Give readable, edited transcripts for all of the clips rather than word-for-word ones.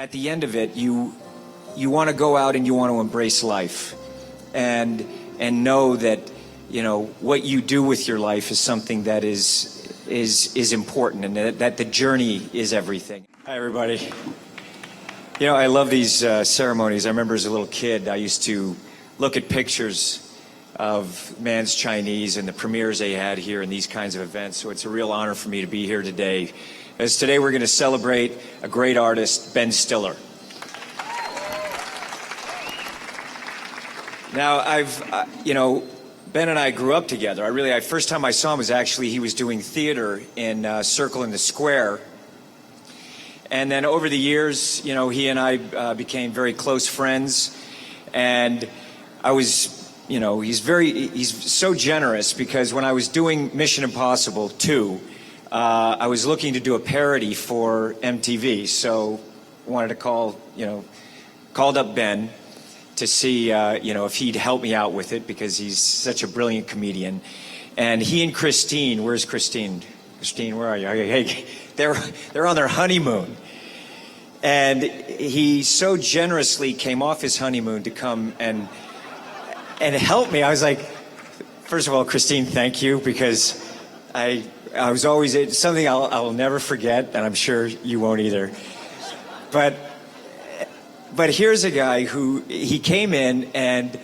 at the end of it, you want to go out and you want to embrace life, and know that what you do with your life is something that is important, and that the journey is everything. Hi, everybody. I love these ceremonies. I remember as a little kid, I used to look at pictures of Mann's Chinese and the premieres they had here and these kinds of events. So it's a real honor for me to be here today. As today we're going to celebrate a great artist, Ben Stiller. Now, Ben and I grew up together. First time I saw him was actually, he was doing theater in Circle in the Square. And then over the years, he and I became very close friends. And I was, he's so generous, because when I was doing Mission Impossible 2, I was looking to do a parody for MTV. So I wanted to called up Ben to see, if he'd help me out with it, because he's such a brilliant comedian. And he and Christine, where's Christine? Christine, where are you? Hey, they're on their honeymoon. And he so generously came off his honeymoon to come and help me. I was like, first of all, Christine, thank you, because I was always, it's something I'll never forget, and I'm sure you won't either. But here's a guy who, he came in and,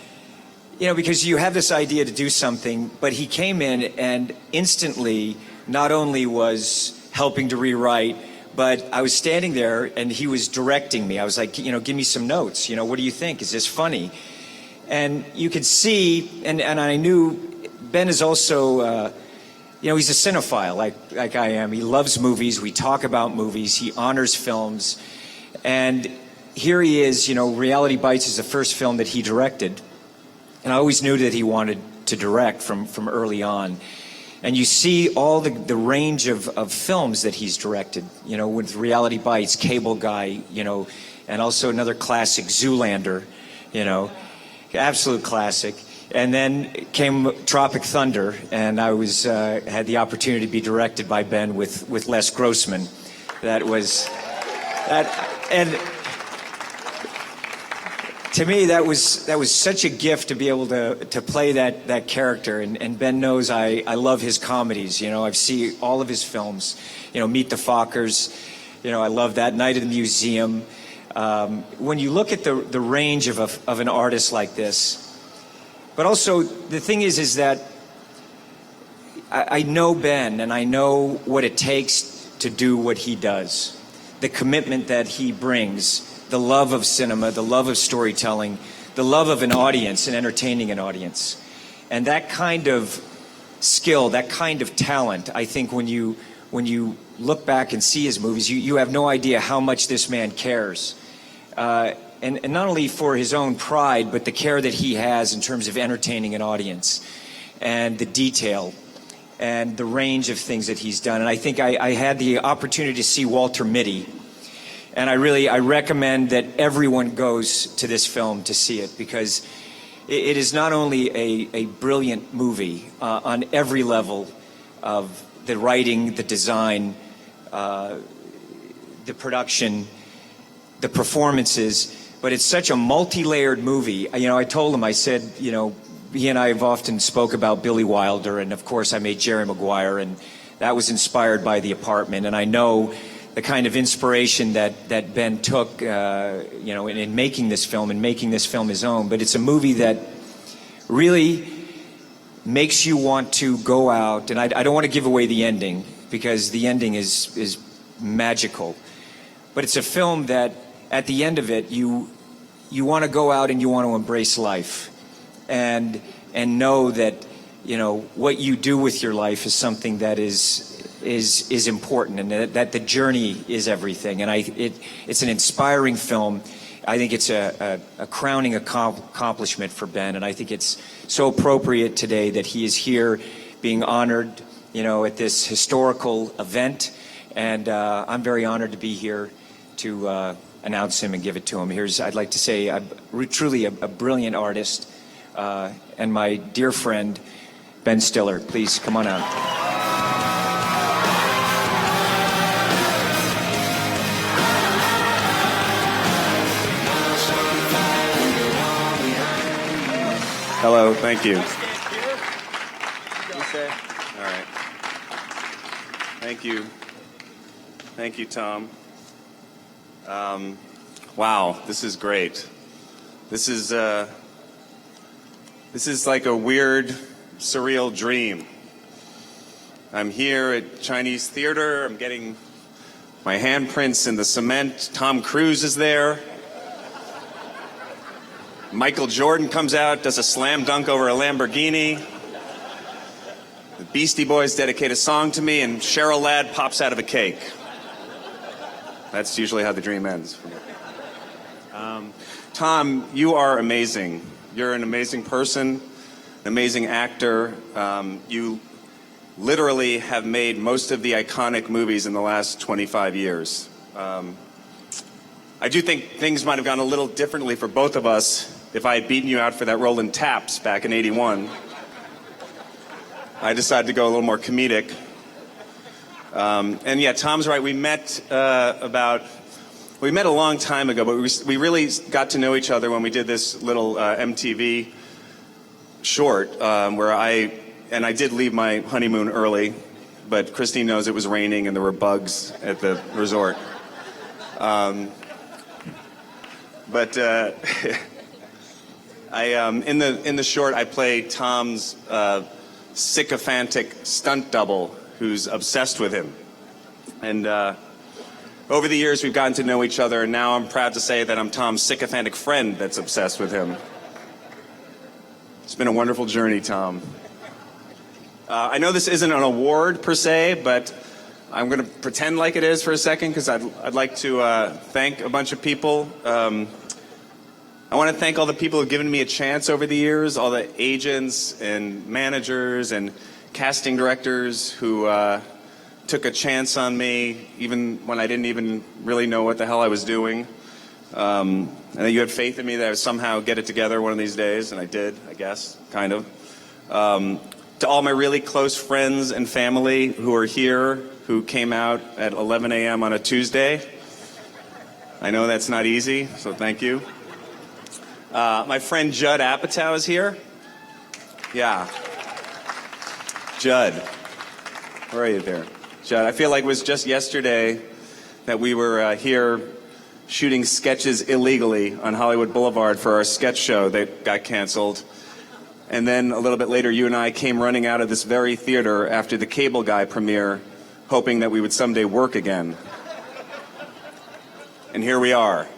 because you have this idea to do something, but he came in and instantly not only was helping to rewrite, but I was standing there and he was directing me. I was like, give me some notes. What do you think? Is this funny? And you could see, and I knew Ben is also, he's a cinephile like I am. He loves movies. We talk about movies. He honors films. And here he is, Reality Bites is the first film that he directed. And I always knew that he wanted to direct from early on. And you see all the range of films that he's directed, with Reality Bites, Cable Guy, and also another classic, Zoolander, absolute classic. And then came Tropic Thunder, and I had the opportunity to be directed by Ben with Les Grossman. And to me, that was such a gift to be able to play that character. And Ben knows I love his comedies. I've seen all of his films. Meet the Fockers. I love that. Night at the Museum. When you look at the range of an artist like this, but also the thing is that I know Ben, and I know what it takes to do what he does. The commitment that he brings, the love of cinema, the love of storytelling, the love of an audience and entertaining an audience. And that kind of skill, that kind of talent, I think when you look back and see his movies, you have no idea how much this man cares. And not only for his own pride, but the care that he has in terms of entertaining an audience, and the detail and the range of things that he's done. And I think I had the opportunity to see Walter Mitty. And I recommend that everyone goes to this film to see it, because it is not only a brilliant movie on every level of the writing, the design, the production, the performances, but it's such a multi-layered movie. I told him, I said, he and I have often spoke about Billy Wilder, and of course I made Jerry Maguire, and that was inspired by The Apartment. And I know the kind of inspiration that Ben took, in making this film and making this film his own. But it's a movie that really makes you want to go out, and I don't want to give away the ending, because the ending is magical. But it's a film that, at the end of it, you want to go out and you want to embrace life, and know that what you do with your life is something that is important, and that the journey is everything. And it's an inspiring film. I think it's a crowning accomplishment for Ben, and I think it's so appropriate today that he is here being honored, at this historical event. And I'm very honored to be here to announce him and give it to him. I'd like to say, truly a brilliant artist, and my dear friend, Ben Stiller. Please come on out. Hello, thank you. All right. Thank you. Thank you, Tom. Wow, this is great. This is like a weird, surreal dream. I'm here at Chinese Theater. I'm getting my handprints in the cement. Tom Cruise is there. Michael Jordan comes out, does a slam dunk over a Lamborghini. The Beastie Boys dedicate a song to me, and Cheryl Ladd pops out of a cake. That's usually how the dream ends. Tom, you are amazing. You're an amazing person, an amazing actor. You literally have made most of the iconic movies in the last 25 years. I do think things might have gone a little differently for both of us if I had beaten you out for that role in Taps back in '81. I decided to go a little more comedic. And yeah, Tom's right. We met a long time ago, but we really got to know each other when we did this little MTV short where I did leave my honeymoon early, but Christine knows it was raining and there were bugs at the resort. But in the short, I play Tom's sycophantic stunt double who's obsessed with him. And over the years, we've gotten to know each other, and now I'm proud to say that I'm Tom's sycophantic friend that's obsessed with him. It's been a wonderful journey, Tom. I know this isn't an award per se, but I'm going to pretend like it is for a second because I'd like to thank a bunch of people. I want to thank all the people who've given me a chance over the years, all the agents and managers and casting directors who took a chance on me even when I didn't even really know what the hell I was doing. And that you had faith in me that I would somehow get it together one of these days, and I did, I guess, kind of. To all my really close friends and family who are here, who came out at 11 a.m. on a Tuesday. I know that's not easy, so thank you. My friend Judd Apatow is here. Yeah. Judd. Where are you there? Judd, I feel like it was just yesterday that we were here shooting sketches illegally on Hollywood Boulevard for our sketch show that got canceled. And then a little bit later, you and I came running out of this very theater after the Cable Guy premiere, hoping that we would someday work again. And here we are.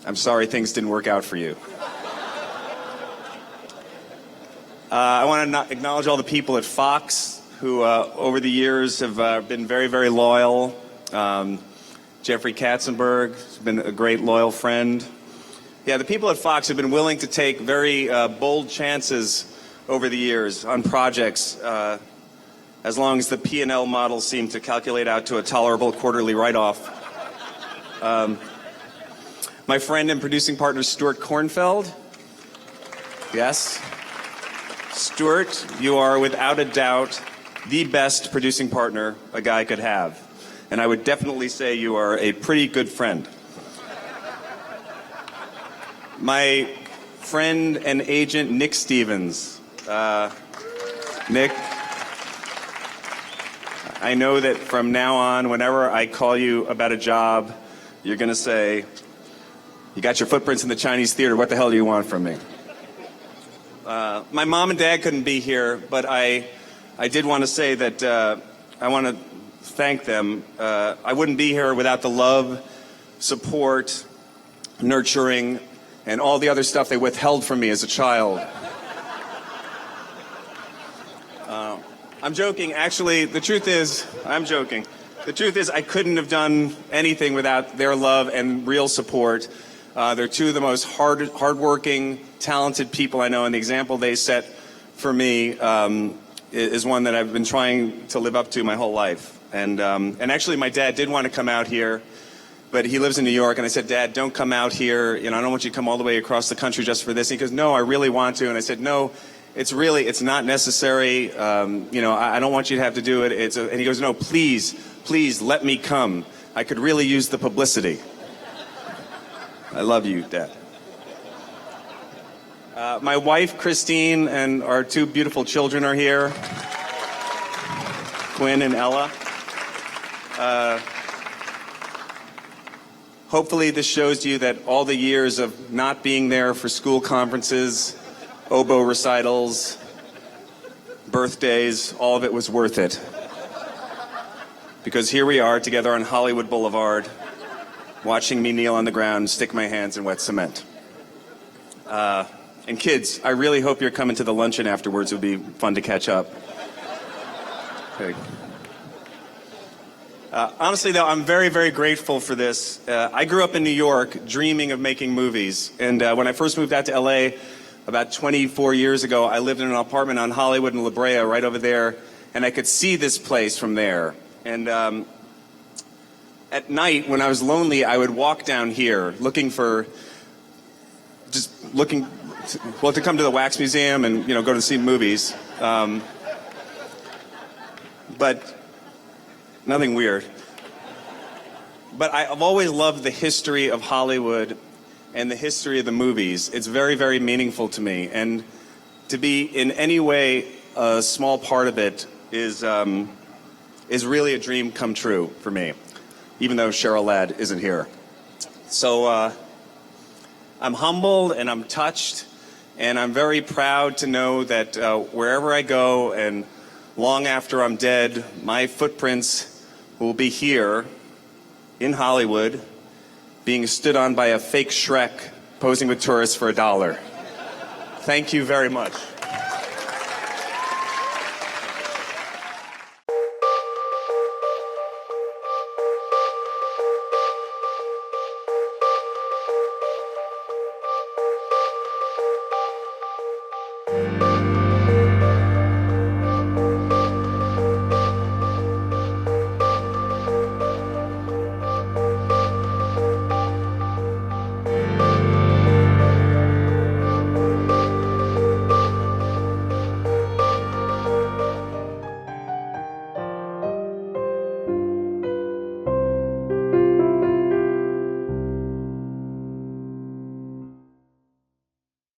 I'm sorry things didn't work out for you. I want to acknowledge all the people at Fox who over the years have been very, very loyal. Jeffrey Katzenberg has been a great, loyal friend. Yeah, the people at Fox have been willing to take very bold chances over the years on projects as long as the P&L model seemed to calculate out to a tolerable quarterly write-off. My friend and producing partner, Stuart Kornfeld. Yes. Stuart, you are without a doubt the best producing partner a guy could have. And I would definitely say you are a pretty good friend. My friend and agent, Nick Stevens. Nick, I know that from now on, whenever I call you about a job, you're going to say, you got your footprints in the Chinese theater, what the hell do you want from me? My mom and dad couldn't be here, but I did want to say that I want to thank them. I wouldn't be here without the love, support, nurturing, and all the other stuff they withheld from me as a child. I'm joking. Actually, the truth is, I'm joking. The truth is I couldn't have done anything without their love and real support. They're two of the most hardworking, talented people I know, and the example they set for me is one that I've been trying to live up to my whole life. And actually, my dad did want to come out here, but he lives in New York, and I said, Dad, don't come out here. You know, I don't want you to come all the way across the country just for this. And he goes, no, I really want to. And I said, no, it's not necessary. You know, I don't want you to have to do it. And he goes, no, please let me come. I could really use the publicity. I love you, Dad. My wife, Christine, and our two beautiful children are here, Quinn and Ella. Hopefully this shows you that all the years of not being there for school conferences, oboe recitals, birthdays, all of it was worth it. Because here we are together on Hollywood Boulevard, watching me kneel on the ground and stick my hands in wet cement. And kids, I really hope you're coming to the luncheon afterwards. It would be fun to catch up. Okay. Honestly, though, I'm very, very grateful for this. I grew up in New York dreaming of making movies. And when I first moved out to LA about 24 years ago, I lived in an apartment on Hollywood and La Brea right over there. And I could see this place from there. And at night, when I was lonely, I would walk down here looking to come to the Wax Museum and, go to see movies. But nothing weird. But I've always loved the history of Hollywood and the history of the movies. It's very, very meaningful to me. And to be in any way a small part of it is really a dream come true for me, even though Cheryl Ladd isn't here. So I'm humbled and I'm touched, and I'm very proud to know that wherever I go and long after I'm dead, my footprints will be here in Hollywood, being stood on by a fake Shrek posing with tourists for $1. Thank you very much.